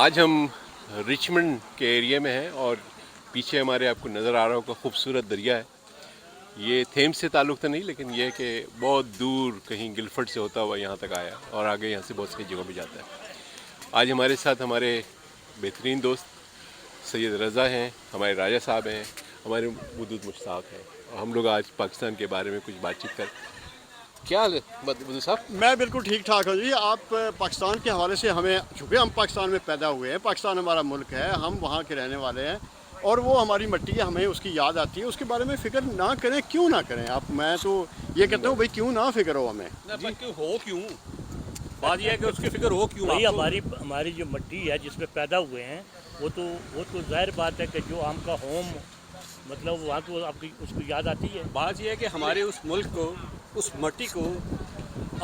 آج ہم رچمنڈ کے ایریے میں ہیں اور پیچھے ہمارے آپ کو نظر آ رہا ہوگا خوبصورت دریا ہے. یہ تھیمس سے تعلق تو نہیں لیکن یہ کہ بہت دور کہیں گلفرڈ سے ہوتا ہوا یہاں تک آیا اور آگے یہاں سے بہت سی جگہوں پہ جاتا ہے. آج ہمارے ساتھ ہمارے بہترین دوست سید رضا ہیں, ہمارے راجہ صاحب ہیں, ہمارے ودود مشتاق ہیں اور ہم لوگ آج پاکستان کے بارے میں کچھ بات چیت کر. کیا حال ہے ودود صاحب؟ میں بالکل ٹھیک ٹھاک ہوں جی. آپ پاکستان کے حوالے سے ہمیں, چونکہ ہم پاکستان میں پیدا ہوئے ہیں, پاکستان ہمارا ملک ہے, ہم وہاں کے رہنے والے ہیں اور وہ ہماری مٹی ہے, ہمیں اس کی یاد آتی ہے. اس کے بارے میں فکر نہ کریں, کیوں نہ کریں آپ؟ میں تو یہ کہتا ہوں بھائی کیوں نہ فکر ہو ہمیں. ہو کیوں بات یہ ہے کہ اس کی فکر ہو کیوں. بھائی ہماری جو مٹی ہے جس میں پیدا ہوئے ہیں وہ تو ظاہر بات ہے کہ جو ہم کا ہوم مطلب وہاں تو آپ کی اس کو یاد آتی ہے. بات یہ ہے کہ ہمارے اس ملک کو, اس مٹی کو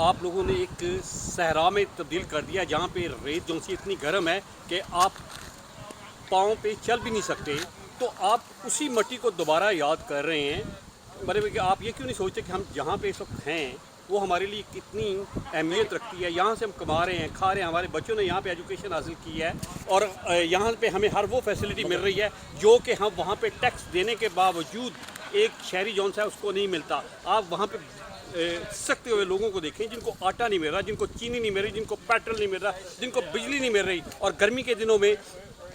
آپ لوگوں نے ایک صحرا میں تبدیل کر دیا جہاں پہ ریت جو سی اتنی گرم ہے کہ آپ پاؤں پہ چل بھی نہیں سکتے. تو آپ اسی مٹی کو دوبارہ یاد کر رہے ہیں. مطلب کہ آپ یہ کیوں نہیں سوچتے کہ ہم جہاں پہ اس وقت ہیں وہ ہمارے لیے کتنی اہمیت رکھتی ہے. یہاں سے ہم کما رہے ہیں, کھا رہے ہیں, ہمارے بچوں نے یہاں پہ ایجوکیشن حاصل کی ہے اور یہاں پہ ہمیں ہر وہ فیسلٹی مل رہی ہے جو کہ ہم وہاں پہ ٹیکس دینے کے باوجود ایک شہری جون سا ہے اس کو نہیں ملتا. آپ وہاں پہ سکتے ہوئے لوگوں کو دیکھیں جن کو آٹا نہیں مل رہا, جن کو چینی نہیں مل رہی, جن کو پیٹرول نہیں مل رہا, جن کو بجلی نہیں مل رہی. اور گرمی کے دنوں میں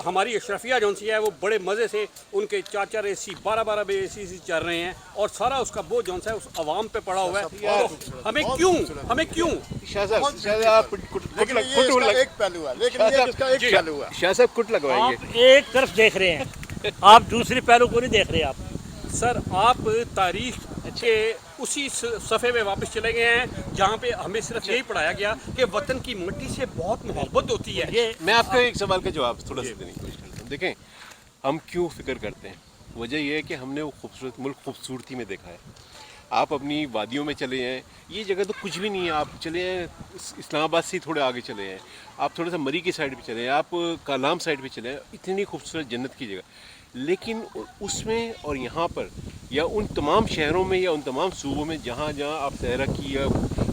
ہماری اشرفیہ جون سی ہے وہ بڑے مزے سے ان کے 4 اے سی 12 اے سی چل رہے ہیں اور سارا اس کا بوجھ جون سا ہے اس عوام پہ پڑا ہوا ہے. تو ہمیں کیوں شاہ صاحب آپ لیکن یہ اس کا ایک پہلو ہے, لیکن یہ اس کا ایک پہلو ہے. شاہ صاحب کٹ لگوائیے. آپ ایک طرف دیکھ رہے ہیں, آپ دوسری پہلو کو نہیں دیکھ رہے. آپ سر آپ تاریخ کے اسی صفحے میں واپس چلے گئے ہیں جہاں پہ ہمیں صرف یہی پڑھایا گیا کہ وطن کی مٹی سے بہت محبت ہوتی ہے. میں آپ کو ایک سوال کا جواب تھوڑا سا دینے کی کوشش کرتا ہوں. دیکھیں ہم کیوں فکر کرتے ہیں, وجہ یہ ہے کہ ہم نے وہ خوبصورت ملک خوبصورتی میں دیکھا ہے. آپ اپنی وادیوں میں چلے ہیں, یہ جگہ تو کچھ بھی نہیں ہے. آپ چلے ہیں اسلام آباد سے تھوڑے آگے چلے ہیں, آپ تھوڑا سا مری کی سائڈ پہ چلے ہیں, آپ کالام سائڈ پہ چلے ہیں, اتنی خوبصورت جنت کی جگہ. لیکن اس میں اور یہاں پر یا ان تمام شہروں میں یا ان تمام صوبوں میں جہاں جہاں آپ صحرا کی یا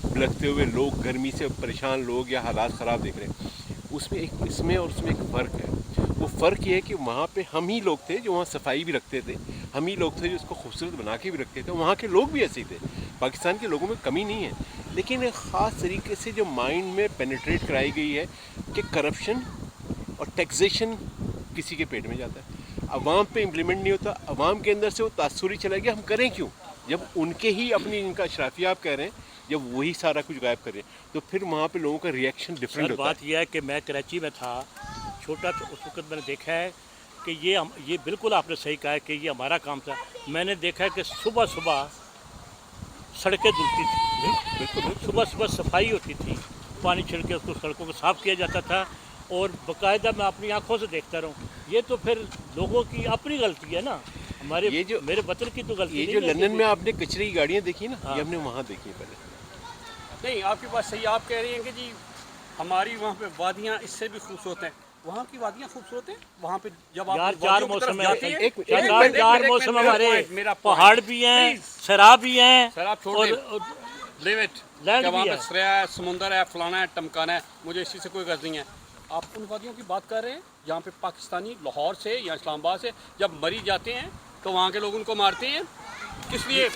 بلکتے ہوئے لوگ, گرمی سے پریشان لوگ یا حالات خراب دیکھ رہے ہیں, اس میں ایک فرق ہے. وہ فرق یہ ہے کہ وہاں پہ ہم ہی لوگ تھے جو وہاں صفائی بھی رکھتے تھے, ہم ہی لوگ تھے جو اس کو خوبصورت بنا کے بھی رکھتے تھے. وہاں کے لوگ بھی ایسے ہی تھے, پاکستان کے لوگوں میں کمی نہیں ہے. لیکن ایک خاص طریقے سے جو مائنڈ میں پینیٹریٹ کرائی گئی ہے کہ کرپشن اور ٹیکسیشن کسی کے پیٹ میں جاتا ہے, عوام پہ امپلیمنٹ نہیں ہوتا. عوام کے اندر سے وہ تاثر ہی چلا گیا. ہم کریں کیوں جب ان کے ہی اپنی ان کا اشرافیہ آپ کہہ رہے ہیں, جب وہی سارا کچھ غائب کر رہے ہیں, تو پھر وہاں پہ لوگوں کا ریئیکشن ڈفرینٹ ہوتا ہے. بات یہ ہے کہ میں کراچی میں تھا چھوٹا, تو اس وقت میں نے دیکھا ہے کہ یہ بالکل آپ نے صحیح کہا ہے کہ یہ ہمارا کام تھا. میں نے دیکھا ہے کہ صبح سڑکیں دھلتی تھیں, صبح صفائی ہوتی تھی, پانی چھڑ کے اس کو سڑکوں کو صاف کیا جاتا تھا اور باقاعدہ میں اپنی آنکھوں سے دیکھتا رہوں. یہ تو پھر لوگوں کی اپنی غلطی ہے نا, میرے وطن کی تو غلطی نہیں. یہ جو لندن میں آپ نے کچرے کی گاڑیاں دیکھی نا, یہ ہم نے وہاں دیکھی پہلے. نہیں, آپ کی بات صحیح. آپ کہہ رہی ہیں کہ جی ہماری وہاں پہ وادیاں اس سے بھی خوبصورت ہیں. وہاں کی وادیاں خوبصورت ہیں. وہاں پہ جب آپ چار موسم ہمارے پہاڑ بھی ہیں, شراب بھی ہیں, شراب چھوڑ دیں, جب وہاں پہ سریا ہے, سمندر ہے, فلانا ہے, ٹمکانا ہے, مجھے اسی سے کوئی غرض نہیں ہے. آپ ان وادیوں کی بات کر رہے ہیں جہاں پہ پاکستانی لاہور سے یا اسلام آباد سے جب مری جاتے ہیں تو وہاں کے لوگ ان کو مارتے ہیں. کس لیے؟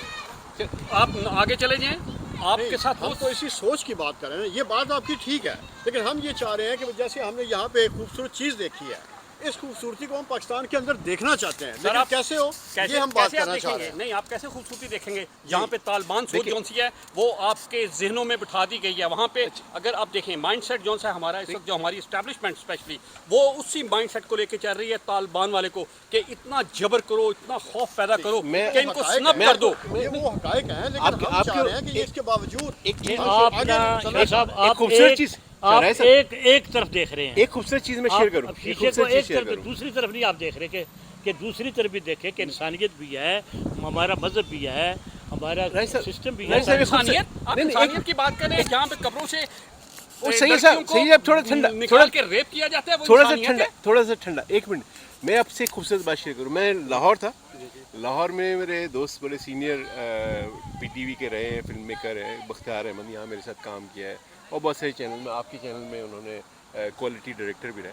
آپ آگے چلے جائیں. آپ کے ساتھ ہم تو اسی سوچ کی بات کر رہے ہیں. یہ بات آپ کی ٹھیک ہے, لیکن ہم یہ چاہ رہے ہیں کہ جیسے ہم نے یہاں پہ ایک خوبصورت چیز دیکھی ہے, اس خوبصورتی کو ہم پاکستان کے اندر دیکھنا چاہتے ہیں. لیکن کیسے ہو, یہ ہم بات کرنا چاہ رہے ہیں. نہیں, آپ کیسے خوبصورتی دیکھیں گے جہاں پہ طالبان سوچ جون سی ہے وہ آپ کے ذہنوں میں بٹھا دی گئی ہے. وہاں پہ اگر آپ دیکھیں مائنڈ سیٹ جون سا ہے ہمارا اس وقت, جو ہماری اسٹیبلشمنٹ اسپیشلی وہ اسی مائنڈ سیٹ کو لے کے چل رہی ہے طالبان والے کو کہ اتنا جبر کرو, اتنا خوف پیدا کرو کہ ان کو سنپ کر دو. یہ وہ حقائق ہیں, لیکن ہم چاہ رہے ہیں کہ اس کے باوجود خوبصورت چیز آپ ایک طرف دیکھ رہے ہیں. ایک خوبصورت چیز میں شیئر کروں, شیشے کو ایک طرف, دوسری طرف نہیں آپ دیکھ رہے کہ دوسری طرف بھی دیکھیں کہ انسانیت بھی ہے, ہمارا مذہب بھی ہے, ہمارا سسٹم بھی ہے. آپ انسانیت کی بات کریں جہاں پہ قبروں سے صحیح. اب تھوڑا کے ریپ کیا جاتا ہے, تھوڑا سا ٹھنڈا. ایک منٹ, میں آپ سے خوبصورت بات شیئر کروں. میں لاہور تھا, لاہور میں میرے دوست بڑے سینئر پی ٹی وی کے رہے ہیں, فلم میکر ہیں, بختیار احمد یہاں میرے ساتھ کام کیا ہے اور بہت سارے چینل میں, آپ کے چینل میں انہوں نے کوالٹی ڈائریکٹر بھی رہے.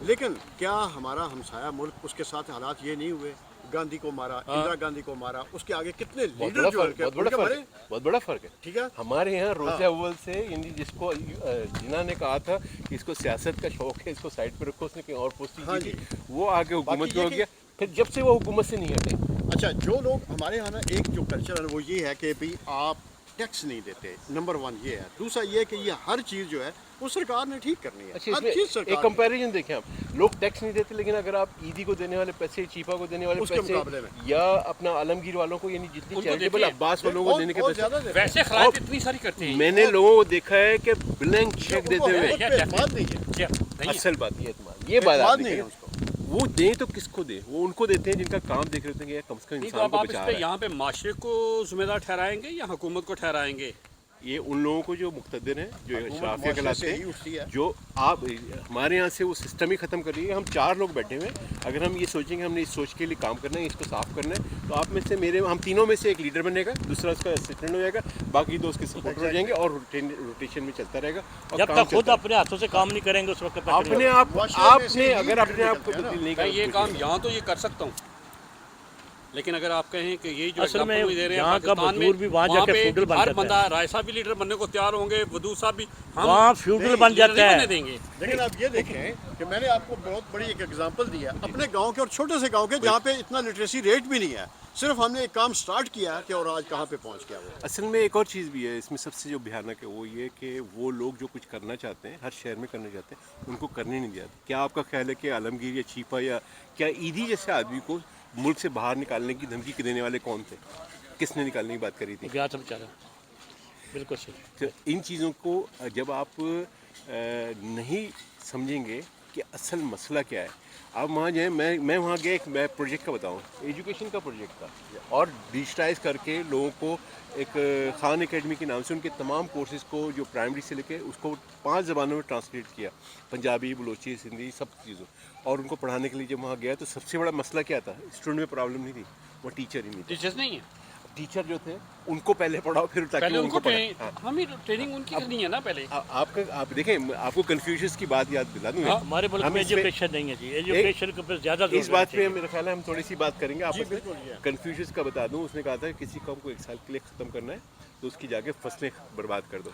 لیکن کیا ہمارا ہمسایہ ملک اس کے ساتھ حالات یہ نہیں ہوئے؟ گاندھی کو مارا، اندرا گاندھی کو مارا، اس کے آگے کتنے لیڈر جو بہت بڑا فرق ہے. ٹھیک ہے. ہمارے یہاں روز اول سے یعنی جس کو جنہوں نے کہا تھا کہ اس کو سیاست کا شوق ہے، اس کو سائڈ پہ رکھو، اس نے کہیں اور پوسٹنگ کی تھی، وہ آگے حکومت میں ہو گیا. پھر جب سے وہ حکومت سے نہیں ہٹے. اچھا، جو لوگ ہمارے یہاں نا ایک جو کلچر ہے وہ یہ ہے کہ بھئی آپ ٹیکس نہیں دیتے، نمبر 1 یہ ہے. دوسرا یہ کہ یہ ہر چیز جو ہے وہ سرکار نے ٹھیک کرنی ہے. اچھا، اس ہر میں چیز سرکار ایک کمپیریزن دیکھیں آپ، لوگ ٹیکس نہیں دیتے لیکن اگر آپ عیدی کو دینے والے پیسے، چیپا کو دینے والے اس کے پیسے مقابلے میں یا اپنا عالمگیر والوں کو یعنی جتنی کو چیریٹیبل دیتے عباس والوں کو دینے کے بہت پیسے، زیادہ دیتے ہیں. ویسے خرائط اتنی ساری کرتے ہیں. میں نے لوگوں کو دیکھا ہے کہ بلینک چیک دیتے ہوئے. اس پہ اعتماد نہیں ہے. نہیں ہے. اصل بات یہ اعتماد، یہ بات اعتماد آپ نے نہیں ہے کہی. اس کو. وہ دیں تو کس کو دیں؟ وہ ان کو دیتے ہیں جن کا کام دیکھ رہے ہوتے ہیں کہ کم سے کم نہیں تو انسان اب کو آپ اس بچا پہ رہا ہے. یہاں پہ معاشرے کو ذمہ دار ٹھہرائیں گے یا حکومت کو ٹھہرائیں گے؟ یہ ان لوگوں کو جو مقتدر ہیں، جو اشرافیہ کہلاتے معاشرے سے ہی ہیں، اٹھتی ہے. جو آپ ہمارے یہاں سے وہ سسٹم ہی ختم کر لیے. ہم 4 لوگ بیٹھے ہوئے ہیں، اگر ہم یہ سوچیں گے ہم نے اس سوچ کے لیے کام کرنا ہے، اس کو صاف کرنا ہے، تو آپ میں سے ہم تینوں میں سے ایک لیڈر بنے گا، دوسرا اس کا اسسٹنٹ ہو جائے گا، باقی 2 اس کے سپورٹر ہو جائیں گے اور روٹیشن میں چلتا رہے گا. اور جب کام تک خود چلتا اپنے ہاتھوں سے کام نہیں کریں گے اس وقت تک اپنے نہیں آپ نے اگر اپنے آپ کو تبدیل نہیں میں یہ کرنا، کام یہاں تو یہ کر سکتا ہوں، لیکن اگر آپ کہیں کہ یہ جو اصل میں example دے رہے ہیں یہاں کا پاکستان میں، مزدور بھی وہاں جا کے پہ فیوڈل بن ہر جاتا بندہ ہے. رائے صاحب بھی لیڈر بننے کو تیار ہوں گے، ودود صاحب بھی، ہم وہاں فیوڈل بن لیڈر جاتا نہیں ہے. بننے دیں گے. لیکن آپ یہ دیکھیں کہ میں نے آپ کو بہت بڑی ایک ایگزامپل دی ہے اپنے گاؤں کے اور چھوٹے سے گاؤں کے جہاں پہ اتنا لٹریسی ریٹ بھی نہیں ہے. صرف ہم نے ایک کام سٹارٹ کیا ہے کہ اور آج کہاں پہ پہنچ گیا وہ. اصل میں ایک اور چیز بھی ہے اس میں سب سے جو بھیانک ہے وہ یہ کہ وہ لوگ جو کچھ کرنا چاہتے ہیں، ہر شہر میں کرنا چاہتے ہیں، ان کو کرنے نہیں دیا. کیا آپ کا خیال ہے کہ عالمگیر یا چیپا یا کیا عیدی جیسے آدمی کو ملک سے باہر نکالنے کی دھمکی دینے والے کون تھے؟ کس نے نکالنے کی بات کری تھی؟ گیا تھا بیچارہ. بالکل صحیح. تو ان چیزوں کو جب آپ نہیں سمجھیں گے کہ اصل مسئلہ کیا ہے. آپ وہاں جائیں، میں وہاں گیا، ایک میں پروجیکٹ کا بتاؤں، ایجوکیشن کا پروجیکٹ تھا، اور ڈیجیٹائز کر کے لوگوں کو ایک خان اکیڈمی کے نام سے ان کے تمام کورسز کو جو پرائمری سے لے کے اس کو 5 زبانوں میں ٹرانسلیٹ کیا، پنجابی، بلوچی، سندھی، سب چیزوں، اور ان کو پڑھانے کے لیے جب وہاں گیا تو سب سے بڑا مسئلہ کیا تھا؟ اسٹوڈنٹ میں پرابلم نہیں تھی، وہ ٹیچر ہی نہیں تھے. ٹیچرز نہیں ہیں. ٹیچر جو تھے ان کو پہلے پڑھاؤ، پھر پہلے تاکہ ان کو پڑھائیں. ہمیں ٹریننگ ان کی کرنی ہے نا پہلے. آپ دیکھیں، آپ کو کنفیوژنس کی بات یاد دلا دوں. ہمارے ملک میں ایجوکیشن نہیں ہے جی. ایجوکیشن کے اوپر زیادہ اس بات پہ میرا خیال ہے ہم تھوڑی سی بات کریں گے. آپ کنفیوژنس کا بتا دوں، اس نے کہا تھا کسی قوم کو 1 سال کے لیے ختم کرنا ہے تو اس کی جا کے فصلیں برباد کر دو.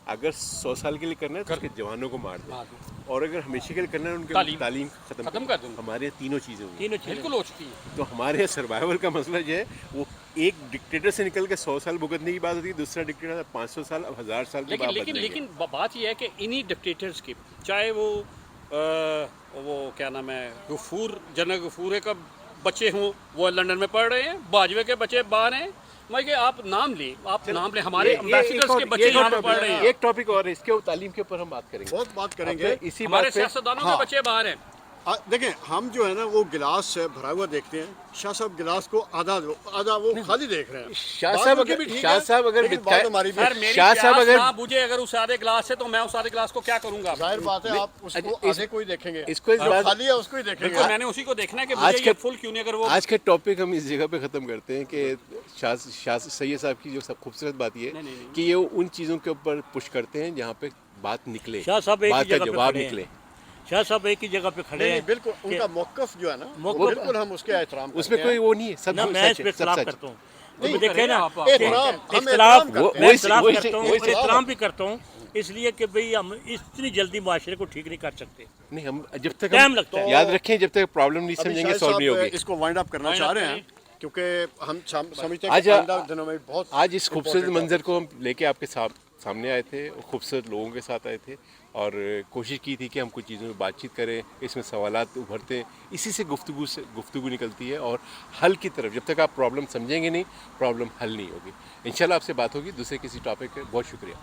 اگر 100 سال کے لیے کرنا ہے تو اس کے جوانوں کو مار دو، اور اگر ہمیشہ کے لیے کرنا ہے ان کی تعلیم ختم کر دو. ہمارے یہاں تینوں چیزیں ہوئی. بالکل ہو چکی ہے. تو ہمارے یہاں سروائیول کا مسئلہ جو ہے وہ ایک ڈکٹیٹر سے نکل کے 100 سال بھگتنے کی بات ہوتی ہے، دوسرا ڈکٹیٹر 500 سال، اب 1000 سال کے بعد. لیکن بات یہ ہے کہ انہی ڈکٹیٹرز کی، چاہے وہ کیا نام ہے، جنرل غفور کا بچے ہوں، وہ لندن میں پڑھ رہے ہیں، باجوے کے بچے باہر ہیں. میں کہ آپ نام لیں، ہمارے امبیسڈرز کے بچے یہاں پہ پڑھ رہے ہیں. ایک ٹاپک اور ہے، اس کے تعلیم کے اوپر ہم بات کریں گے، بہت بات کریں گے. اسی ہمارے بات پہ. سیاستدانوں کے بچے باہر ہیں. دیکھیں ہم جو ہے نا وہ گلاس سے بھرا ہوا دیکھتے ہیں. شاہ صاحب گلاس کو آدھا وہ خالی دیکھ رہے ہیں. شاہ صاحب اگر شاہ صاحب اگر نہ بوجھے اگر اس آدھے گلاس سے، تو میں اس آدھے گلاس کو کیا کروں گا؟ ظاہر بات ہے آپ اس کو آدھے کو ہی دیکھیں گے، اس کو خالی ہے اس کو ہی دیکھیں گے. میں نے اسی کو دیکھنا ہے کہ مجھے یہ فل کیوں نہیں. اگر وہ آج کا ٹاپک ہم اس جگہ پہ ختم کرتے ہیں کہ شاہ سید صاحب کی جو سب خوبصورت بات یہ ہے کہ یہ ان چیزوں کے اوپر پش کرتے ہیں جہاں پہ بات نکلے، شاہ صاحب ایک بات ہی کا جگہ پہ جواب کھڑے نکلے. شاہ صاحب ایک ہی جگہ پہ کھڑے ہیں. بالکل ان کا موقف جو ہے نا بالکل ہم اس کے احترام اس میں کوئی وہ نہیں ہے، سب میں اس پہ اختلاف کرتا ہوں. دیکھیں نا، احترام بھی کرتا ہوں، اس لیے کہ بھئی ہم اتنی جلدی معاشرے کو ٹھیک نہیں کر سکتے. نہیں، ہم جب تک ٹائم لگتا ہے. یاد رکھیں جب تک پرابلم نہیں سمجھیں گے سالو نہیں ہوگی. اس کو وائنڈ اپ کرنا چاہ رہے ہیں کیونکہ ہم سمجھتے ہیں کہ آئندہ دنوں میں بہت آج اس خوبصورت منظر کو ہم لے کے آپ کے سامنے آئے تھے، خوبصورت لوگوں کے ساتھ آئے تھے، اور کوشش کی تھی کہ ہم کچھ چیزوں میں بات چیت کریں، اس میں سوالات ابھرتے ہیں، اسی سے گفتگو نکلتی ہے، اور حل کی طرف. جب تک آپ پرابلم سمجھیں گے نہیں، پرابلم حل نہیں ہوگی. انشاءاللہ آپ سے بات ہوگی دوسرے کسی ٹاپک پہ. بہت شکریہ.